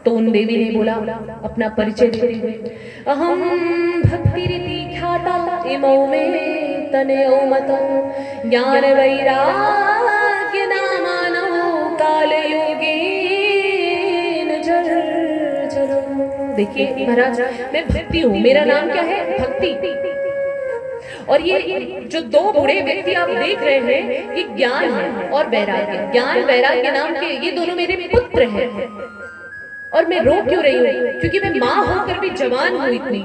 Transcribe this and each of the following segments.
तो उन देवी ने बोला अपना परिचय देते हुए, अहम भक्तिरिति ख्याता इमौ मे तनयो मतो ज्ञान वैराग्य नामानो कालयोगेन जर्जरो। देखिए महाराज, मैं भक्ति हूँ, मेरा नाम क्या है? भक्ति। और ये जो दो बूढ़े व्यक्ति आप देख रहे हैं, ये ज्ञान है और वैराग्य। ज्ञान वैराग्य नाम के ये दोनों मेरे पुत्र हैं। और मैं रो क्यों रही हूँ? क्योंकि मैं माँ होकर भी जवान हूँ, इतनी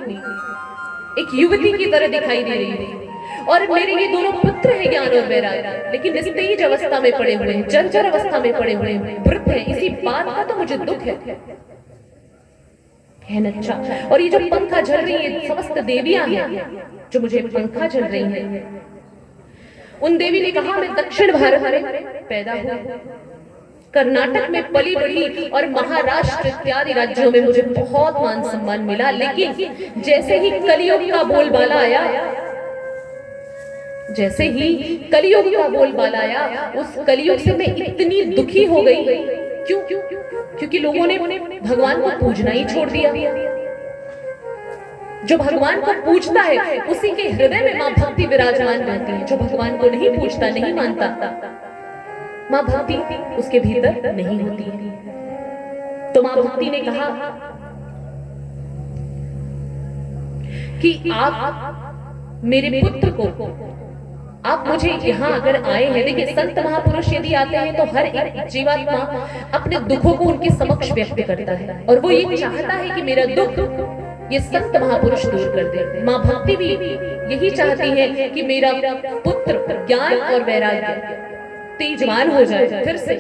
एक युवती की तरह दिखाई दे रही हूँ। और मेरे ये दोनों पुत्र हैं ज्ञान और वैराग्य, लेकिन निस्तेज अवस्था में पड़े हुए हैं, जर्जर अवस्था में पड़े हुए हैं, वृद्ध हैं। इसी बात का तो मुझे दुख है अच्छा। और ये जो पंखा झल रही है, समस्त देवियां हैं जो मुझे पंखा झल रही हैं। उन देवी ने कहा, मैं दक्षिण भारत में पैदा हुई, कर्नाटक में पली बढ़ी और महाराष्ट्र इत्यादि राज्यों में मुझे बहुत मान सम्मान मिला। लेकिन जैसे ही कलियुग का बोलबाला आया, जैसे ही कलियुग का बोलबाला आया, उस कलियुग से मैं इतनी दुखी हो गई। क्यों? क्योंकि लोगों ने भगवान को पूजना ही छोड़ दिया। जो भगवान को पूजता है उसी के हृदय में मां भक्ति विराजमान रहती है। जो भगवान को नहीं पूजता, नहीं मानता, मां भक्ति उसके भीतर नहीं होती है। तो मां भक्ति ने कहा कि आप मेरे पुत्र को, आप मुझे यहाँ अगर आए हैं, देखिए संत महापुरुष यदि आते हैं तो हर एक जीवात्मा अपने दुखों को उनके समक्ष व्यक्त करता है, और वो ये चाहता है कि मेरा दुख ये संत महापुरुष दूर कर दे। मां भक्ति भी यही चाहती है कि मेरा पुत्र ज्ञान और वैराग्य तेजवान हो जाए, फिर से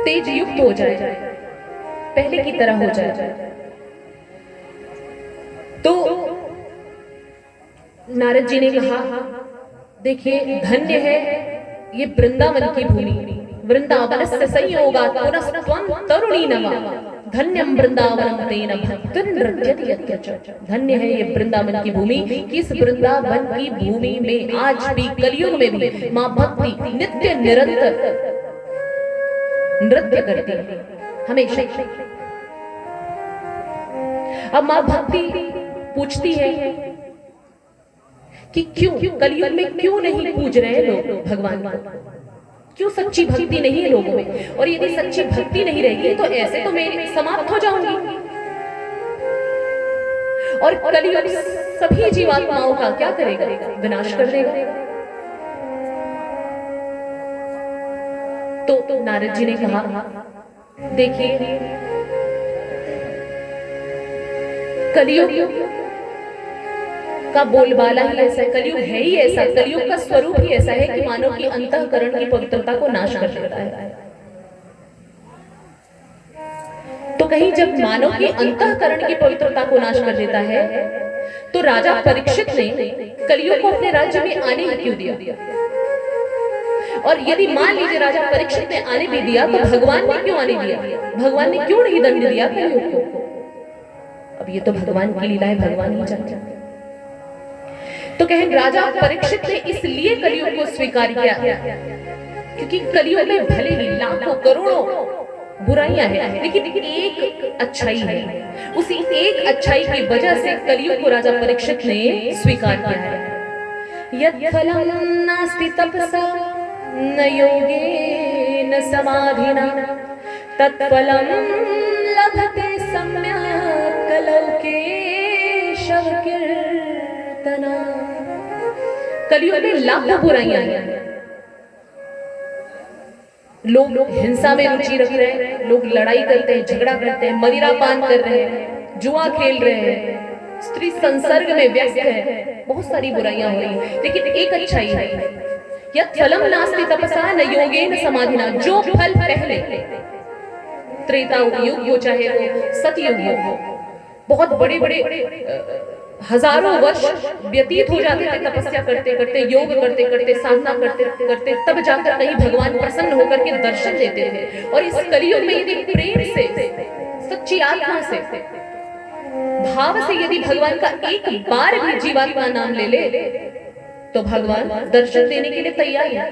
तेज युक्त हो जाए, पहले की तरह हो जाए। तो नारद जी ने कहा, देखिए धन्य है ये वृंदावन की भूमि, वृंदावनस्य संयोगात् पुनस्त्वं तरुणी नवा, धन्यं वृंदावनम तेन भक्तिर्नृत्यति यत्र च। धन्य है ये वृंदावन की भूमि, कि इस वृंदावन की भूमि में आज भी कलियुग में भी मां भक्ति नित्य निरंतर नृत्य करती है हमेशा। अब मां भक्ति पूछती है कि क्यों कलियुग में क्यों नहीं पूज रहे लोग भगवान को, क्यों सच्ची भक्ति नहीं है लोगों में? और यदि सच्ची भक्ति नहीं रहेगी तो ऐसे तो मैं समाप्त हो जाऊंगी, और कलियुग सभी जीवात्माओं का क्या करेगा? विनाश कर देगा। तो नारद जी ने कहा, देखिए कलियुग का बोलबाला ही ऐसा है, कलियुग है ही ऐसा, कलियुग का स्वरूप ही ऐसा है कि मानव की अंतःकरण की पवित्रता को नाश कर देता है। तो कहीं जब मानव की अंतःकरण की पवित्रता को नाश कर देता है, तो राजा परीक्षित ने कलियुग को अपने राज्य में आने ही क्यों दिया? और यदि मान लीजिए राजा परीक्षित ने आने भी दिया, तो भगवान ने क्यों आने दिया? भगवान ने क्यों नहीं दंड दिया कलियुग को? अब ये तो भगवान की लीला है, भगवान ही जानते हैं। तो कहें राजा परीक्षित ने इसलिए कलियुग को स्वीकार किया क्योंकि कलियुग में भले ही लाखों करोड़ों बुराइयां हैं, लेकिन एक अच्छाई है। उसी एक अच्छाई की वजह से कलियुग को राजा परीक्षित ने स्वीकार किया है। यत् फलं नास्ति तपसा न योगेन समाधिना तत्फलं लभते सम्यक् लौकेशव कीर्तना। कलियुग में लाखों बुराइयां हैं, लोग हिंसा में रुचि रख रहे हैं, लोग लड़ाई करते हैं, झगड़ा करते हैं, मदिरा पान कर रहे हैं, जुआ खेल रहे हैं, स्त्री संसर्ग में व्यस्त है, बहुत सारी बुराइयां हो रही हैं, लेकिन एक अच्छाई है। यत् फलं नास्ति तपसा न योगेन समाधिना। जो फल पहले त्रेता युग हो चाहे वो सतयुग हो, बहुत बड़े बड़े हजारों वर्ष व्यतीत हो जाते थे तपस्या करते करते, योग करते करते, साधना करते करते, तब जाकर कहीं भगवान प्रसन्न होकर के दर्शन देते थे। और इस कलियुग में यदि प्रेम से, सच्ची आत्मा से, भाव से यदि भगवान का एक बार भी जीवात्मा नाम ले ले, तो भगवान दर्शन देने के लिए तैयार है।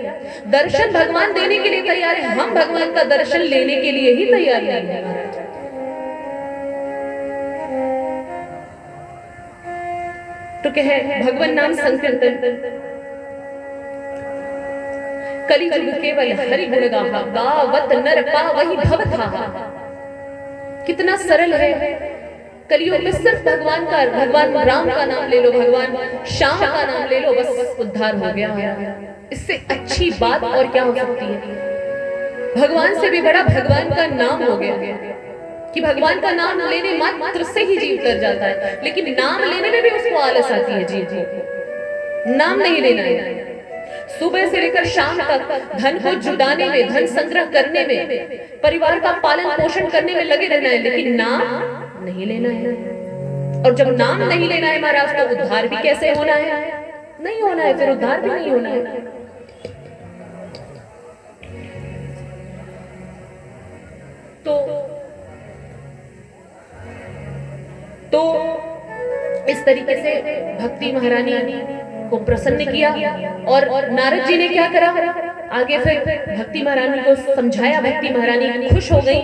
दर्शन भगवान देने के लिए तैयार है, हम भगवान का दर्शन लेने के लिए ही तैयार नहीं है। तो कहे भगवान नाम संकीर्तन कलिजुग केवल हरि गुण गाहा, गावत नर पावहि भव थाहा। कितना सरल है। कलियुग में सिर्फ भगवान राम का नाम ले लो, भगवान श्याम का नाम ले लो, बस उद्धार हो गया। इससे अच्छी बात और क्या हो सकती है। भगवान से भी बड़ा भगवान का नाम हो गया कि भगवान का नाम लेने मात्र से ही जीव तर जाता है, लेकिन नाम लेने में भी उसको आलस आती है जीव को। नाम नहीं लेना है। सुबह से लेकर शाम तक धन को जुटाने में, धन संग्रह करने में, परिवार का पालन पोषण करने में लगे रहना है, लेकिन नाम नहीं लेना है। और जब नाम नहीं लेना है महाराज, तो उद्धार भी कैसे होना है? नहीं होना है, फिर उद्धार भी नहीं होना है। तो इस तरीके से भक्ति महारानी को प्रसन्न किया। और नारद जी ने क्या करा आगे, फिर भक्ति महारानी को समझाया। भक्ति महारानी खुश हो गई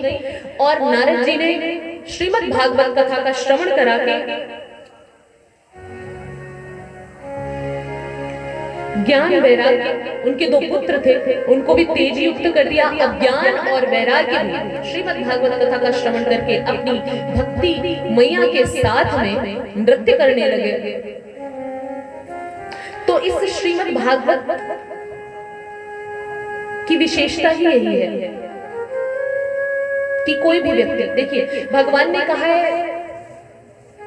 और नारद जी ने श्रीमद् भागवत कथा का श्रवण करा के ज्ञान वैराग्य, उनके दो पुत्र थे, उनको भी तेज युक्त कर दिया। अज्ञान और वैराग्य भी श्रीमद् भागवत कथा का श्रवण करके अपनी भक्ति मैया के साथ में नृत्य करने लगे। तो इस श्रीमद् भागवत की विशेषता ही यही है कि कोई भी व्यक्ति, देखिए भगवान ने कहा है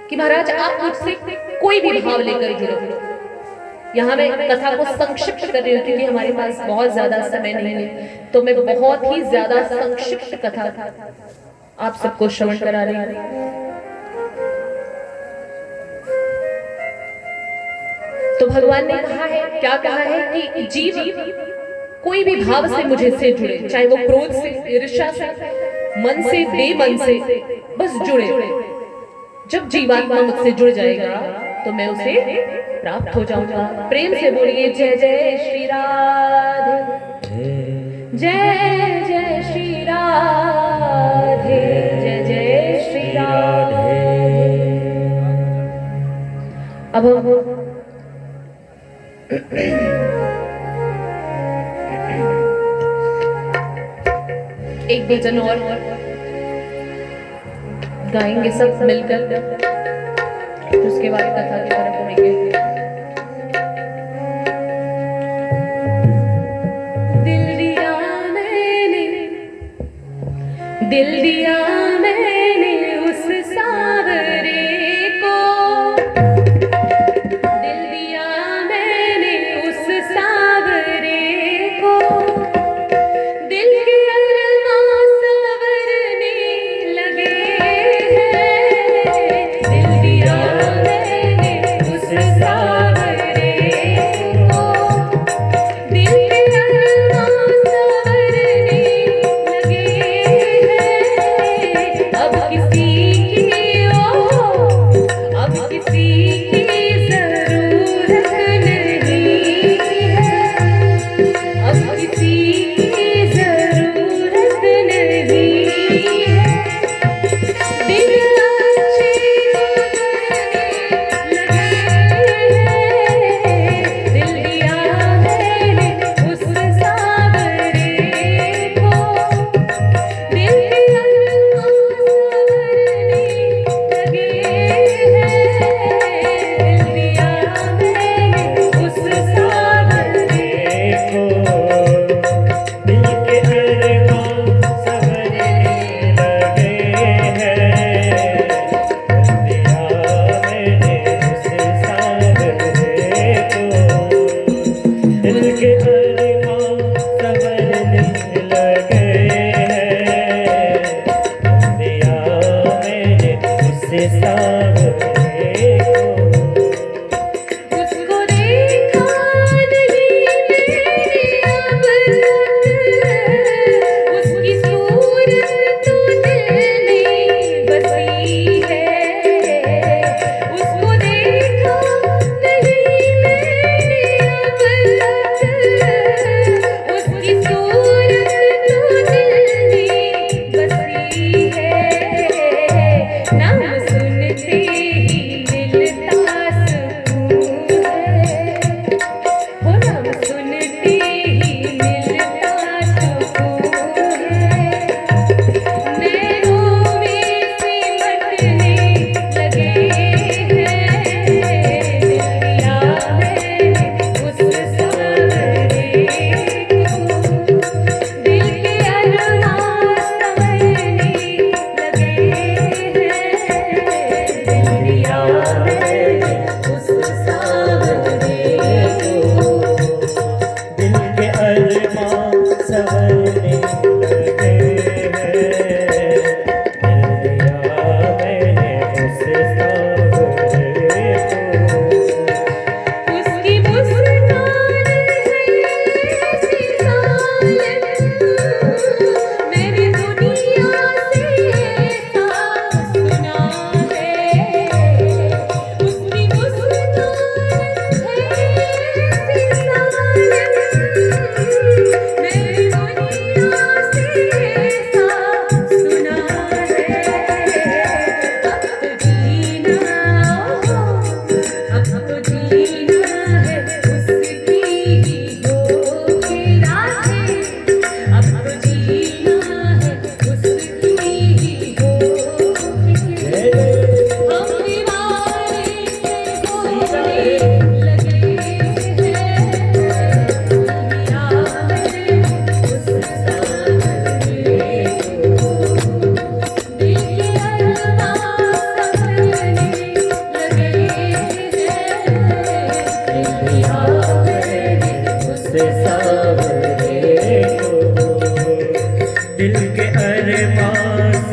कि महाराज आप मुझसे कोई भी भाव लेकर जुड़ो। यहाँ मैं कथा को संक्षिप्त कर रही हूँ क्योंकि हमारे पास बहुत ज्यादा समय नहीं है, तो मैं बहुत ही ज्यादा संक्षिप्त कथा आप सबको श्रवण करा रही हूँ। तो भगवान ने कहा है, क्या कहा है कि जीव कोई भी भाव से मुझे से जुड़े, चाहे वो क्रोध से, ईर्ष्या से, मन से, बेमन से, बस जुड़े। जब जीवात्मा मुझसे जुड़ जाएगा तो मैं उसे प्राप्त हो जाऊंगा। प्रेम से बोलिए जय जय श्री राधे, जय जय श्री राधे, जय जय श्री राधे। अब एक भजन और गाएंगे सब मिलकर, उसके बाद कथा की तरफ बढ़ेंगे। दिल दिया मैंने उस सावरे को, दिल दिया मैंने उस सावरे को, दिल के अरमां संवरने लगे हैं। दिल दिया मैंने उस सावरे को, दिल के अरमां संवरने लगे हैं।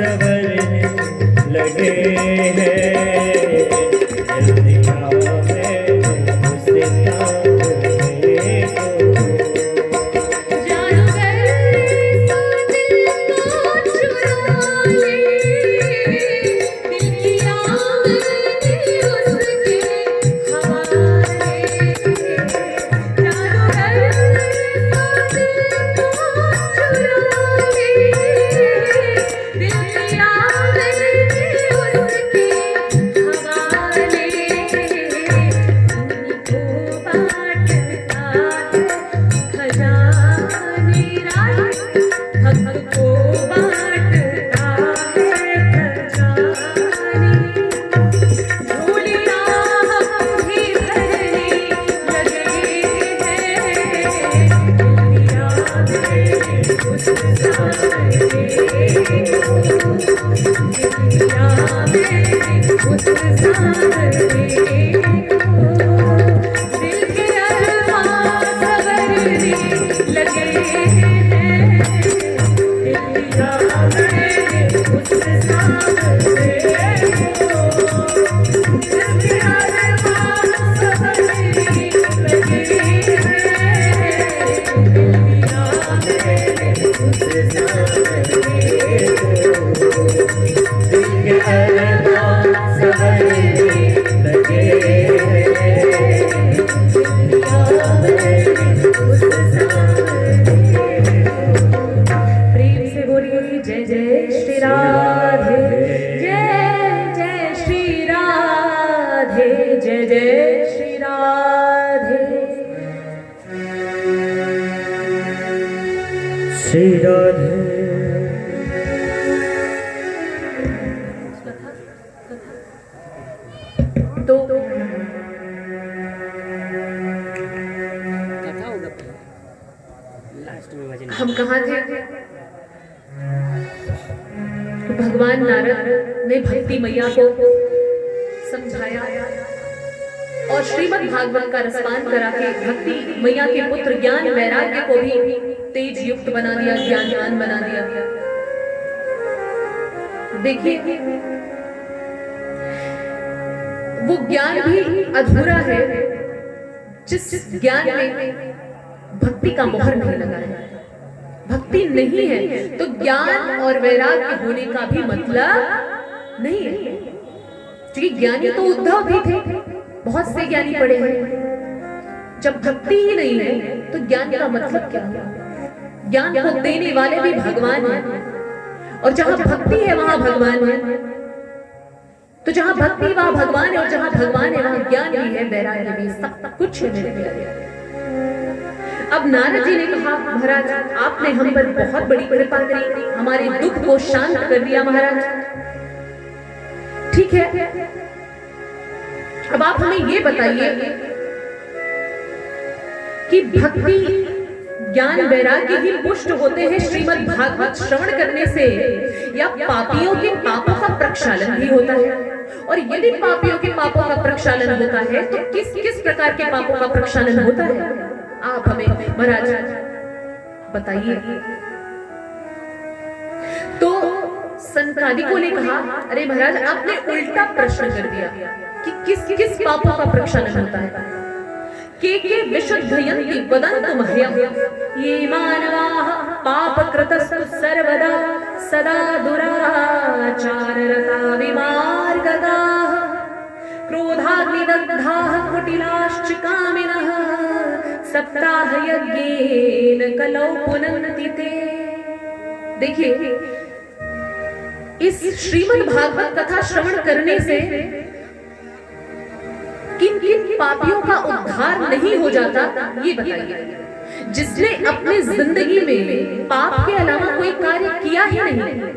सवरने लगे हैं, जल्दी आओ मेरे उससे ताकने को। जादूगर सा दिल को चुरा ले, दिल की आंगन उसके हवाले। जादूगर सा दिल को चुरा ले, दिल की आंगन उसके हवाले। उन्हीं को बांटता है खजाने राय, भक्त को बांटता है खजाने। झोलियां हम भी भरने लगे हैं, दुनिया में उस सारे को, दुनिया में उस सारे को। दिल के अरमान सवरने लगे हैं, दुनिया में उस सारे को। दिल के अरमान सवरने लगे हैं, दुनिया में उस सारे को। दिल के अरमान सवरने लगे हैं, दुनिया में उस सारे को। प्रेम से बोलिए जय जय श्री राधे, जय जय श्री राधे, जय जय श्री राधे। श्री राधे। तो हम कहाँ थे? भगवान नारद ने भक्ति मैया को समझाया और श्रीमद् भागवत का रसपान करा के भक्ति मैया के पुत्र ज्ञान वैराग्य को भी तेज युक्त बना दिया, ज्ञानवान बना दिया। देखिए वो ज्ञान भी अधूरा है जिस ज्ञान में भक्ति का मोहर नहीं लगा है। भक्ति नहीं है तो ज्ञान और वैराग्य होने का भी मतलब नहीं है। क्योंकि ज्ञानी तो उद्धव भी थे, बहुत से ज्ञानी पड़े हैं। जब भक्ति ही नहीं है तो ज्ञान का मतलब क्या है? ज्ञान को देने वाले भी भगवान हैं और जहां भक्ति है वहां भगवान है। तो जहां भक्ति वहां भगवान है और जहां भगवान है वहां ज्ञान भी है, वैराग्य भी, सब कुछ है मेरे प्यारे। अब नारद जी ने कहा महाराज आपने हम पर बहुत बड़ी कृपा करी, हमारे दुख को शांत कर दिया महाराज। ठीक है, अब आप हमें ये बताइए कि भक्ति ज्ञान वैराग्य ही पुष्ट होते हैं श्रीमद् भागवत श्रवण करने से, या पापियों के पापों का प्रक्षालन भी होता है? और यदि पापियों के पापों का प्रक्षालन होता है तो किस किस प्रकार के पापों का प्रक्षालन होता है? आप हमें महाराज बताइए। तो सनकादिकों ने कहा अरे महाराज आपने उल्टा प्रश्न कर दिया कि किस किस पापों का प्रक्षालन होता है। के विशुद्धयन्ति वदन्तु मह्यम् ये मानवाः पापकृतस्तु सर्वदा सदा दुराचाररता विमार्गताः क्रोधाग्निदग्धाः कुटिलाश्च कामिनः सप्ताहयज्ञेन कलौ पुनन्ति ते। देखिए इस श्रीमद् भागवत कथा श्रवण करने से किन किन पापियों का उद्धार नहीं हो जाता ये बताइए। जिसने अपनी जिंदगी में पाप के अलावा कोई कार्य किया ही नहीं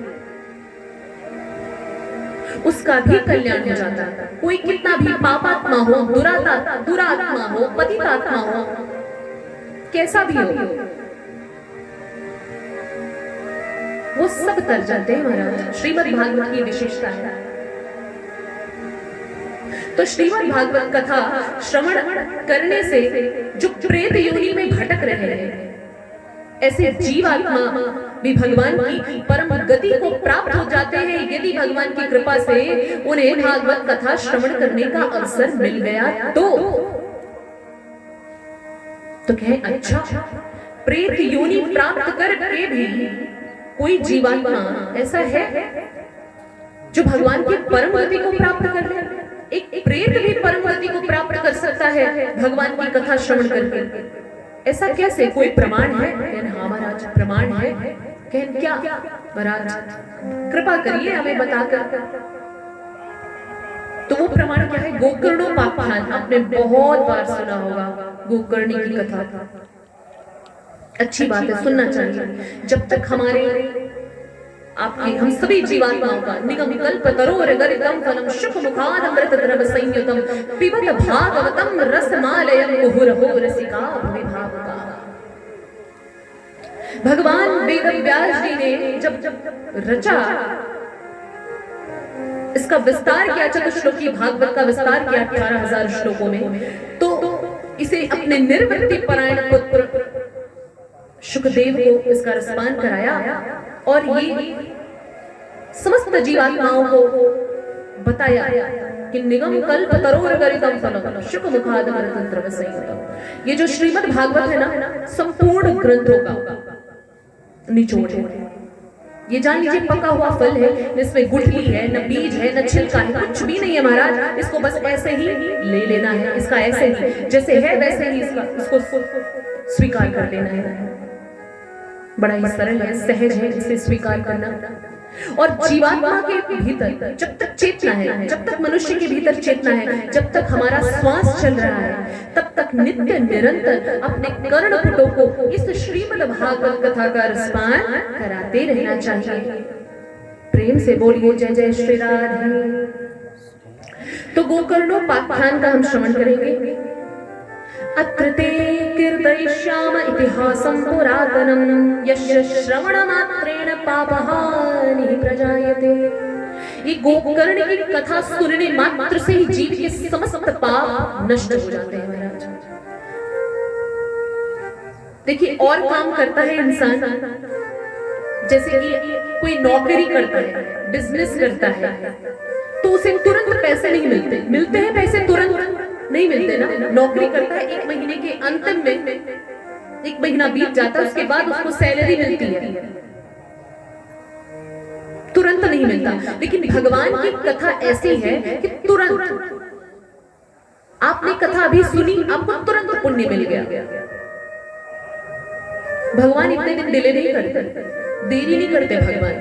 उसका भी कल्याण हो जाता। कोई कितना भी पापात्मा हो, दुरात्मा हो, पतितात्मा हो, कैसा भी हो, वो सब तर जाते हैं महाराज। श्रीमद् भागवत की विशेषता है। तो श्रीमद् भागवत कथा श्रवण करने से जो प्रेत योनि में भटक रहे हैं, ऐसे जीवात्मा भी भगवान की परम गति को प्राप्त हो जाते हैं यदि भगवान की कृपा से उन्हें भागवत कथा श्रवण करने का अवसर मिल गया तो कहे अच्छा, प्रेत योनि प्राप्त करके भी कोई जीवात्मा ऐसा है जो भगवान की परम गति को प्राप्त कर ले? एक प्रेत भी परम गति को प्राप्त कर सकता है भगवान की कथा श्रवण करके, ऐसा कैसे? कोई प्रमाण है? हाँ महाराज प्रमाण है। कहन क्या? महाराज कृपा करिए हमें बताकर। तो वो प्रमाण क्या है? गोकर्णोपाख्यान आपने बहुत बार सुना होगा, गोकर्णी की कथा। अच्छी बात है, सुनना चाहिए। जब तक हमारे आपके हम सभी जीवात्माओं का निगम कल्प तरोर गरितम फलम शुक मुखाद अमृत द्रव संयुतम पिबत भागवतम रसमालयम मुहुरहो रसिका विभावका। भगवान वेद व्यास जी ने जब रचा, इसका विस्तार किया, चतुश्लोकी भागवत का विस्तार किया 18,000 श्लोकों में, तो इसे अपने निर्वृत्ति परायण पुत्र शुकदेव को इसका रसपान कराया और ये समस्त जीवात्माओं को बताया कि निगम कल्प तरोर गरितम फलम शुक मुखाद अमृत द्रव संयुतम। ये जो श्रीमद् भागवत है ना, संपूर्ण ग्रंथों का निचोड़ है। ये जान लीजिए पका हुआ फल है, इसमें गुठली है, न बीज है, न छिलका है, कुछ भी नहीं है महाराज। इसको बस ऐसे ही ले लेना है, इसका ऐसे ही जैसे है वैसे ही इसको स्वीकार कर लेना है। बड़ा ही सरल है, सहज है इसे स्वीकार करना। और जीवात्मा के भीतर जब तक चेतना है, जब तक मनुष्य के भीतर चेतना है, जब तक हमारा श्वास चल रहा है, तब तक नित्य निरंतर अपने कर्णपुटों को इस श्रीमद् भागवत कथा का रसपान कराते रहना चाहिए। प्रेम से बोलिए जय जय श्री राधे। तो गोकर्णोपाख्यान का हम श्रवण करेंगे। अत्र ते कीर्तयिष्याम इतिहासं पुरातनं यस्य श्रवणमात्रेण पापहानिः प्रजायते। ये गोकर्ण की कथा सुनने मात्र से ही जीव के समस्त पाप नष्ट हो जाते हैं महाराज। देखिए और काम करता है इंसान, जैसे कि कोई नौकरी करता है, बिजनेस करता है, तो उसे तुरंत पैसे नहीं मिलते। मिलते हैं पैसे, तुरंत नहीं मिलते ना। नौकरी करता है, 1 महीने के अंतिम में 1 महीना बीत जाता है, उसके बाद उसको सैलरी मिलती है, तुरंत नहीं मिलता। लेकिन भगवान की कथा ऐसी है कि तुरंत आपने कथा अभी सुनी, आपको तुरंत पुण्य मिल गया। भगवान इतने दिन डिले नहीं करते, देरी नहीं करते भगवान।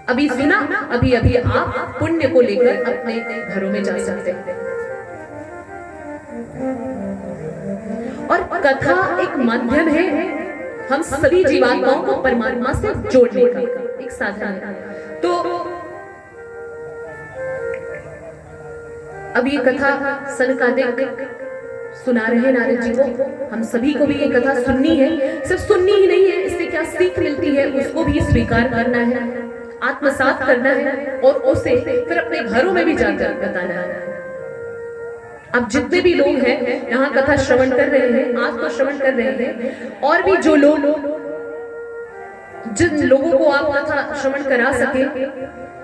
अभी सुना, अभी अभी आप पुण्य को लेकर अपने घरों में जा सकते हैं। और कथा एक माध्यम है हम सभी जीवात्माओं को परमात्मा से जोड़ने का, एक साधन है। तो अब ये कथा सनकादिक सुना रहे नारद जी को, हम सभी को भी ये कथा सुननी है। सिर्फ सुननी ही नहीं है, इससे क्या सीख मिलती है उसको भी स्वीकार करना है, आत्मसात करना है और उसे फिर अपने घरों में भी जाकर बताना है। अब जितने भी लोग हैं यहाँ कथा श्रवण कर रहे हैं, आज तो श्रवण कर रहे हैं, और भी जो लोग, जिन लोगों को आप कथा श्रवण करा सके,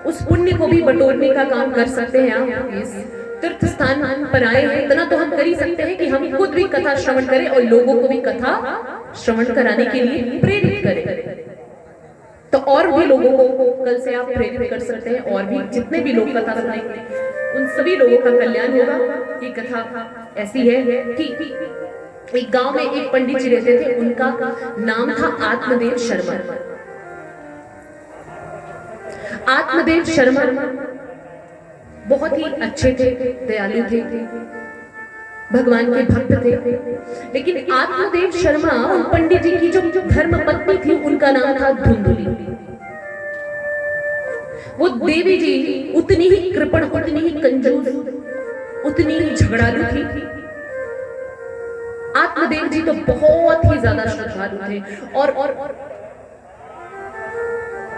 उस पुण्य को भी बटोरने का काम कर सकते हैं। आप इस तीर्थ स्थान पर आए हैं, इतना तो हम कर ही सकते हैं कि हम खुद भी कथा श्रवण करें और लोगों को भी कथा श्रवण कराने के लिए प्रेरित करें। तो और भी लोगों को कल से आप प्रेरित कर सकते हैं, और भी जितने भी लोग कथा सुनेंगे उन सभी लोगों का कल्याण होगा। ये कथा ऐसी है कि एक गांव में एक पंडित जी रहते थे, उनका नाम था आत्मदेव शर्मा। आत्मदेव शर्मा बहुत ही अच्छे थे, दयालु थे, भगवान के भक्त थे। लेकिन आत्मदेव शर्मा, उन पंडित जी की जो धर्म पत्नी थी, उनका नाम था धुंधुली। वो देवी जी उतनी ही कृपण, उतनी ही कंजूस, उतनी ही झगड़ालू थी। आत्मदेव जी तो बहुत ही ज्यादा श्रद्धालु थे, और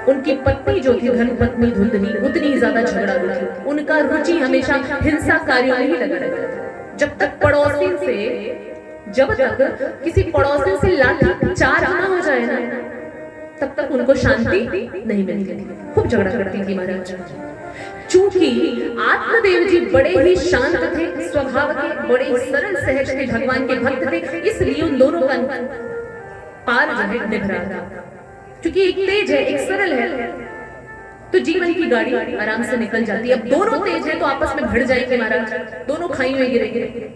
उनकी पत्नी जो थी धर्म पत्नी धुंधुली, उतनी ही ज्यादा झगड़ालू थी। उनका रुचि हमेशा हिंसा कार्यों में ही लगा रहता था। जब तक किसी पड़ोसी से लाठी चार आना हो जाए ना, तब तक उनको शांति नहीं मिलती थी, खूब झगड़ा करती थी महाराज। चूंकि आत्मदेव जी बड़े ही शांत थे स्वभाव के, बड़े ही सरल सहज थे, भगवान के भक्त थे, इसलिए उन दोनों का पार जो है निभ रहा था। क्योंकि एक तेज है, एक सरल है, तो जीवन की गाड़ी आराम से निकल जाती है। अब दोनों तेज है तो आपस में भिड़ जाएंगे महाराज, दोनों खाई में गिरेंगे,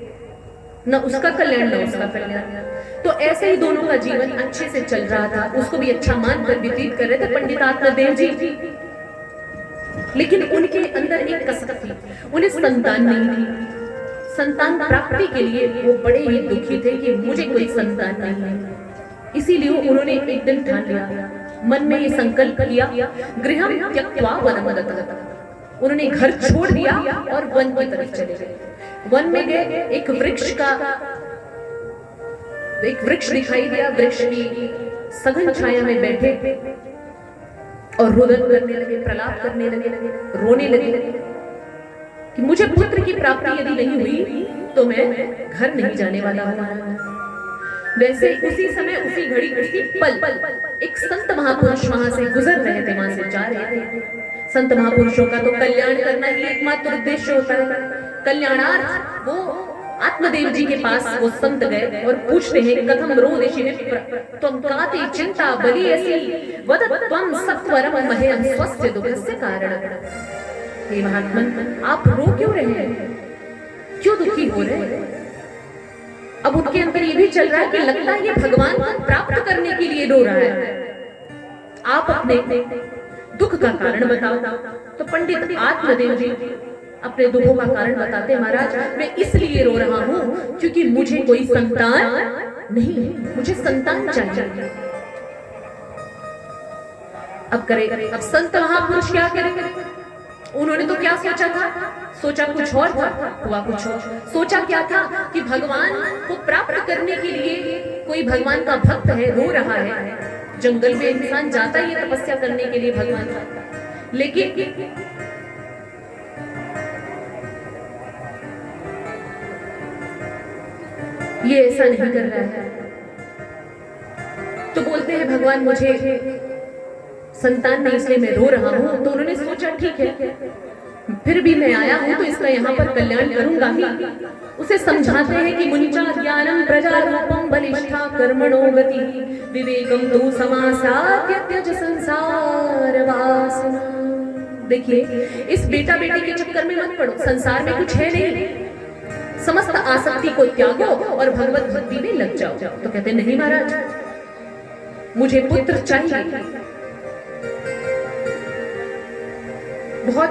न उसका कल्याण न उसका कल्याण। तो ऐसे ही दोनों का जीवन अच्छे से चल रहा था, उसको भी अच्छा मानकर व्यतीत कर रहे थे पंडित आत्मदेव जी। लेकिन उनके अंदर एक कसक थी, उन्हें संतान नहीं थी। संतान प्राप्ति के लिए वो बड़े ही दुखी थे कि मुझे कोई संतान नहीं है। इसीलिए उन्होंने एक दिन ठान लिया, मन में ये संकल्प किया, गृहं त्यक्त्वा वनम गतः। उन्होंने घर छोड़ दिया और वन की तरफ चले गए। वन में गए, एक वृक्ष दिखाई दिया, वृक्ष की सघन छाया में बैठे और रुदन करने लगे, प्रलाप करने लगे, रोने लगे कि मुझे पुत्र की प्राप्ति यदि नहीं हुई तो मैं घर नहीं जाने वाला हूं। वैसे उसी समय, उसी घड़ी, उसी पल एक संत महापुरुष वहां से गुजर रहे थे, वहां से जा रहे थे। संत महापुरुषों का तो कल्याण करना ही एकमात्र उद्देश्य होता है। कल्याणार्थ वो आत्मदेव जी के पास वो संत गए और पूछते हैं, कथम रोदिषि विप्र त्वं काते चिंता बलि ऐसी वदत त्वं सत्वरम मह्यं स्वस्य दुःखस्य कारणं। हे महात्मन, आप रो क्यों रहे हैं, क्यों दुखी हो रहे हैं? अब उनके अंदर ये भी चल रहा है कि लगता है ये भगवान को प्राप्त करने के लिए रो रहा है। आप अपने दुख का कारण बताओ। तो पंडित आत्मदेव जी अपने दुखों का कारण बताते, महाराज मैं इसलिए रो रहा हूं क्योंकि मुझे कोई संतान नहीं, मुझे संतान चाहिए। अब अब संत महापुरुष क्या करेंगे? उन्होंने तो क्या सोचा था, सोचा कुछ और था, हुआ कुछ और। सोचा क्या था कि भगवान को प्राप्त करने के लिए कोई भगवान का भक्त है, रो रहा है। जंगल में इंसान जाता ही है तपस्या करने के लिए भगवान का, लेकिन ये ऐसा नहीं कर रहा है। तो बोलते हैं भगवान मुझे संतान नहीं, इसलिए मैं रो रहा हूं। तो उन्होंने सोचा ठीक है, फिर भी मैं आया हूं तो इसका यहाँ पर कल्याण करूंगा ही। उसे समझाते हैं कि मुनिचा ज्ञानम प्रजा रूपम बलिष्ठा कर्मणो गति विवेकम तु समासाद्य त्यज संसार वासना। देखिए, इस बेटा बेटी के चक्कर में मत पड़ो, संसार में कुछ है नहीं, समस्त आसक्ति को त्यागो और भगवत भक्ति में लग जाओ। तो कहते नहीं महाराज, मुझे पुत्र चाहिए। बहुत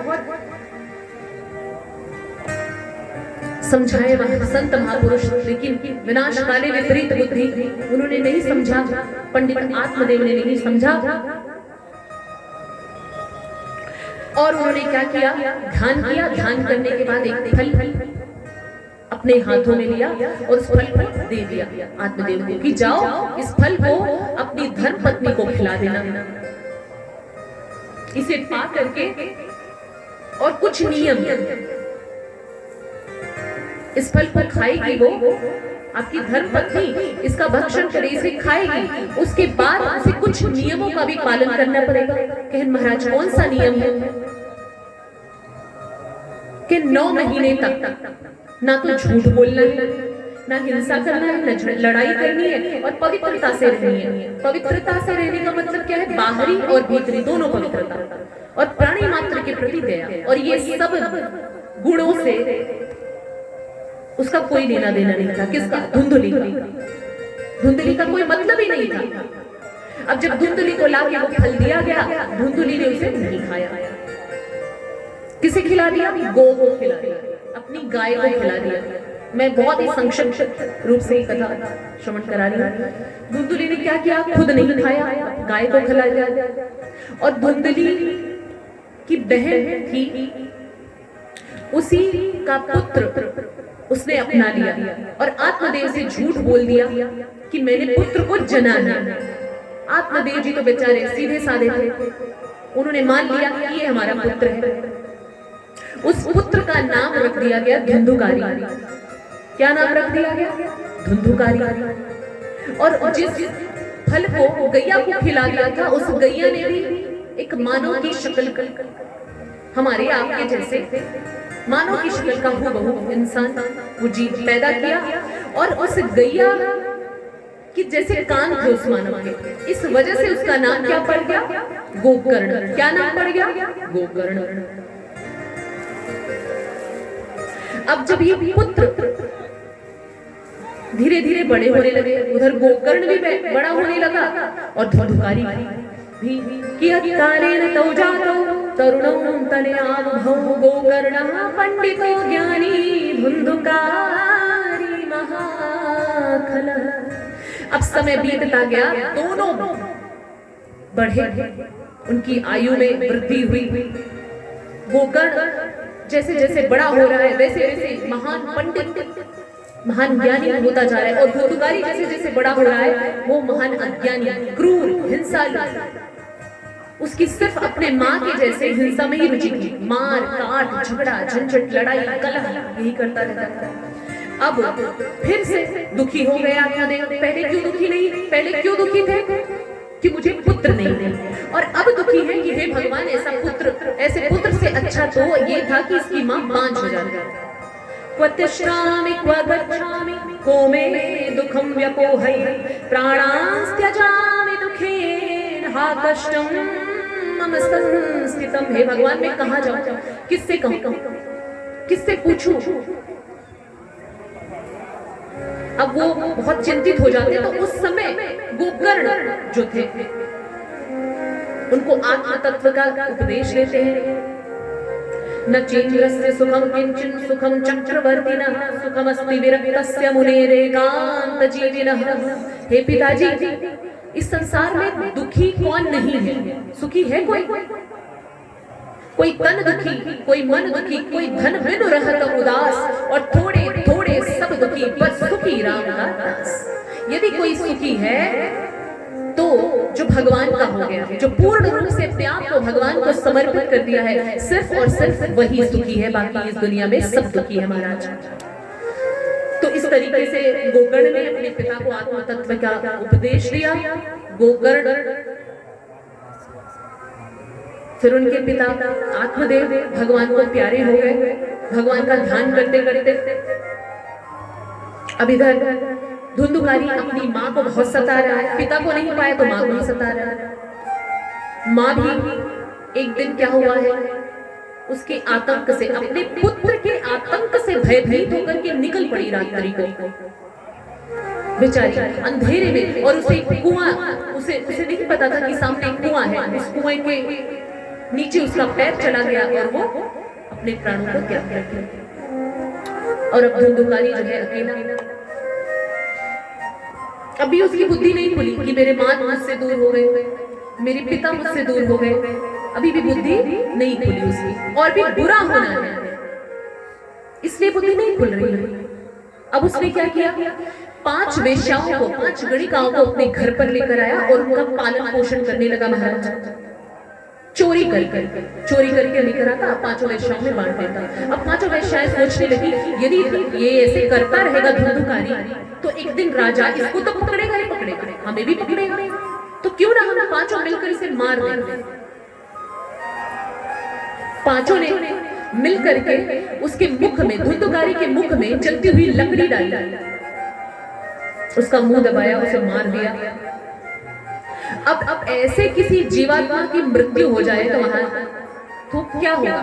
समझाए वहां संत महापुरुष, लेकिन विनाश काले विपरीत बुद्धि, उन्होंने नहीं समझा। पंडित आत्मदेव ने नहीं समझा और उन्होंने क्या किया, ध्यान किया। ध्यान करने के बाद एक फल अपने हाथों में लिया और उस फल को दे दिया आत्मदेव को कि जाओ इस फल को अपनी धर्म पत्नी को खिला देना। इसे पा करके और कुछ नियम, इस फल को खाएगी वो, आपकी धर्म पत्नी इसका भक्षण करे, इसे खाएगी, उसके बाद उसे कुछ नियमों का भी पालन करना पड़ेगा। कहें महाराज कौन सा नियम है? कि 9 महीने तक ना तो झूठ बोलना है, ना हिंसा करना है, ना लड़ाई करनी है और पवित्रता से रहनी है। पवित्रता से रहने का मतलब क्या है? बाहरी और भीतरी दोनों पवित्रता और प्राणी मात्र के प्रति दया, और ये सब गुणों से उसका कोई लेना देना नहीं था। किसका? धुंधली का। धुंधली का कोई मतलब ही नहीं था। अब जब धुंधली को लाके वो फल दिया गया, धुंधली ने उसे नहीं खाया। किसे खिला दिया? गौ को खिला दिया, अपनी गाय को खिला दिया। मैं बहुत ही संक्षिप्त रूप से कथा श्रवण करा रही हूँ। धुंधली ने क्या किया? खुद नहीं खाया, गाय को खिला दिया। और धुंधली की बहन थी, उसी का पुत्र उसने अपना लिया और आत्मदेव से झूठ बोल दिया कि मैंने पुत्र को जनाना। आत्मदेव जी तो बेचारे सीधे साधे थे, उन्होंने मान लिया कि ये हमारा पुत्र है। उस पुत्र का नाम रख दिया गया धुंधुकारी। क्या नाम रख दिया गया? धुंधुकारी। और जिस फल को गैया को खिला दिया था, उस गैया ने भी एक मानव की शक्ल, हमारे आपके जैसे मानव की शक्ल का हूबहू इंसान वो जीव पैदा किया, और उस गैया कि जैसे कान थे उस मानव के, इस वजह से उसका नाम क्या पड़ गया? गोकर्ण। क्या नाम पड़ गया? गोकर्ण। अब जब ये पुत्र धीरे धीरे बड़े होने लगे, उधर गोकर्ण भी बड़ा होने लगा और धुंधुकारी भी कियत्कालेन तौ जातौ तरुणौ तनयावभौ गोकर्णः पंडितो ज्ञानी धुंधुकारी महाखलः। अब समय बीतता गया, दोनों बढ़े, उनकी आयु में वृद्धि हुई। गोकर्ण जैसे जैसे बड़ा हो रहा है वैसे वैसे महान पंडित, महान ज्ञानी होता जा रहा है, और धुंधुकारी जैसे जैसे बड़ा हो रहा है वो महान अज्ञानी, क्रूर, हिंसालु। उसकी सिर्फ अपने माँ के जैसे हिंसा में ही रुचि थी, मार काट झगड़ा झंझट लड़ाई कलह यही करता रहता था। अब फिर से दुखी हो गया आत्मदेव। पहले क्यों दुखी नहीं, पहले क्यों दुखी थे कि मुझे पुत्र नहीं थे, और अब दुखी है कि हे भगवान ऐसा पुत्र, ऐसे पुत्र से अच्छा तो ये था कि इसकी माँ 5 हो जाती। क्व तिष्ठामि क्व गच्छामि को मे दुःखं व्यपोहै प्राणांस्त्यजामि दुःखेन हा कष्टं मम संस्थितम्। हे भगवान मैं कहाँ जाऊं, किससे कहूं, किससे पूछूं? अब वो बहुत चिंतित हो जाते, तो उस समय गोकर्ण जो थे उनको आत्म तत्व का उपदेश देते हैं। न चेन्द्रस्य सुखम किंचन सुखम चक्रवर्तिनः सुखमस्ति विरक्तस्य मुनेरेकांत जीविनः। हे पिताजी, इस संसार में दुखी कौन नहीं है? सुखी है कोई? कोई तन दुखी, कोई मन दुखी, कोई धन बिनु रहत उदास, और थोड़े थोड़े सब दुखी बस सुखी राम का दास। यदि कोई सुखी है तो जो भगवान का हो गया, जो पूर्ण रूप से अपने आप को भगवान को समर्पित कर दिया है, सिर्फ और सिर्फ वही सुखी है, बाकी इस दुनिया में सब दुखी है महाराज। तो इस तरीके से गोकर्ण ने अपने पिता को आत्म तत्व का उपदेश दिया। गोकर्ण फिर उनके पिता आत्मदेव भगवान को प्यारे हो गए, भगवान का ध्यान करते करते। अब इधर धुंधुकारी अपनी माँ को बहुत सता रहा है, पिता को नहीं पाया तो माँ को ही सता रहा है। माँ भी एक दिन क्या हुआ है, उसके आतंक से, अपने पुत्र के आतंक से भयभीत होकर के निकल पड़ी रात्रि को बेचारी अंधेरे में, और उसे कुआं, उसे नहीं पता था कि सामने एक कुआं है, उस कुएं के नीचे उसका पैर चला गया और वो अपने प्राणों को त्याग दिया। और अब धुंधुकारी जो है अकेला, अभी उसकी बुद्धि नहीं खुली कि मेरे माँ मुझसे दूर हो गए, मेरे पिता मुझसे दूर हो गए, अभी भी बुद्धि नहीं खुली उसकी, और भी बुरा होना है इसलिए बुद्धि नहीं खुल रही है। अब उसने क्या किया, 5 वेश्याओं को, 5 गणिकाओं को अपने घर पर लेकर आया और उनका पालन पोषण करने लगा महाराज। चोरी करके लेकर आता, 5 वेश्याओं में बांट देता। अब 5 वेश्याएं सोचने लगी यदि ये ऐसे करता रहेगा धुंधुकारी तो एक दिन राजा इसको तो पकड़ेगा ही पकड़ेगा, हमें भी पकड़ेगा, तो क्यों ना हम 5 मिलकर इसे मार दें। 5 ने मिलकर के उसके मुख में, धुंधुकारी के मुख में जलती हुई लकड़ी डाली, उसका मुंह दबाया, उसे मार दिया। अब ऐसे किसी जीवात्मा की मृत्यु हो जाए तो वहां तो क्या होगा?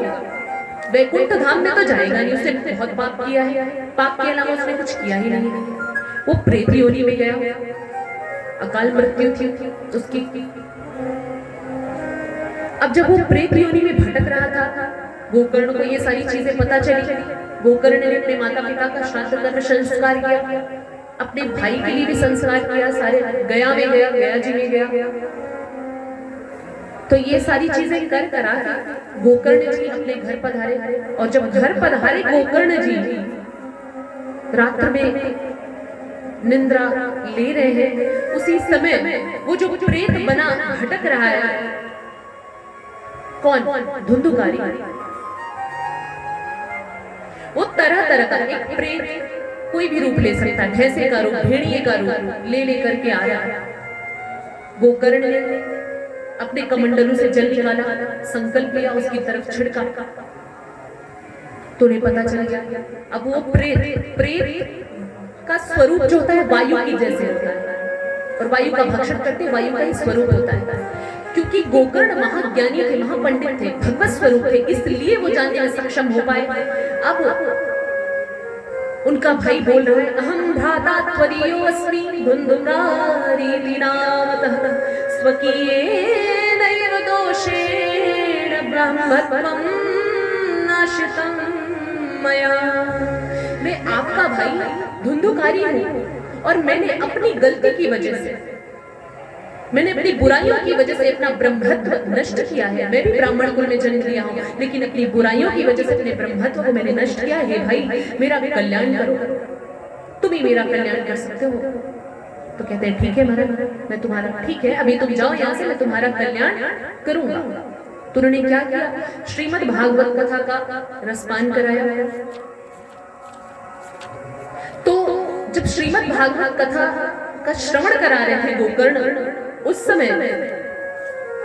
वैकुंठ धाम में तो जाएगा नहीं, उसने बहुत पाप किया है, पाप के अलावा उसने कुछ किया ही नहीं। वो प्रेत योनि में गया, अकाल मृत्यु थी उसकी। अब जब वो प्रेत योनि में भटक रहा था, गोकर्ण को ये सारी चीजें पता चली। गोकर्ण ने अपने माता पिता का श्राद्ध कर्म संस्कार किया, अपने भाई के लिए भी संस्कार किया, सारे गया में गया, गया जी में गया। तो ये सारी चीजें कर करा गोकर्ण जी अपने घर पधारे, और जब घर पधारे गोकर्ण जी रात्र में निंद्रा ले रहे हैं, उसी समय वो जो प्रेत बना भटक रहा है, कौन? धुंधुकारी। वो तरह तरह का, एक प्रेत कोई भी रूप ले सकता है, भैंसे का रूप, भेड़िए का रूप ले करके आ रहा है। गोकर्ण ने अपने कमंडलों से जल निकाला, संकल्प लिया, उसकी तरफ छिड़का, तो उन्हें पता चल गया अब वो प्रेत का स्वरूप जो होता है वायु की जैसे होता है, और वायु का भक्षण करते वायु का ही स्वरूप होता है। क्योंकि गोकर्ण महाज्ञानी थे, महापंडित थे, भगवत स्वरूप थे, इसलिए वो जानने में सक्षम हो पाए। अब उनका भाई बोल रहा है, अहम भ्राता त्वदीयोऽस्मि धुंधुकारी नामतः स्वकीयेनैव दोषेण ब्रह्मत्वं नाशितं मया। मैं आपका भाई धुंधुकारी हूँ और मैंने अपनी गलती की वजह से, मैंने अपनी बुराइयों की वजह से अपना ब्रह्मत्व नष्ट किया है। मैं भी ब्राह्मण कुल में जन्म लिया हूँ, लेकिन अपनी बुराइयों की वजह से अपने ब्रह्मत्व को मैंने नष्ट किया है। भाई मेरा कल्याण करो, तुम ही मेरा कल्याण कर सकते हो। तो कहते हैं ठीक है महाराज, मैं तुम्हारा, ठीक है अभी तुम जाओ यहाँ से, मैं तुम्हारा कल्याण करूंगा। तो उन्होंने क्या किया, श्रीमद् भागवत कथा का रसपान कराया। तो जब श्रीमद् भागवत कथा का श्रवण करा रहे थे गोकर्ण, उस समय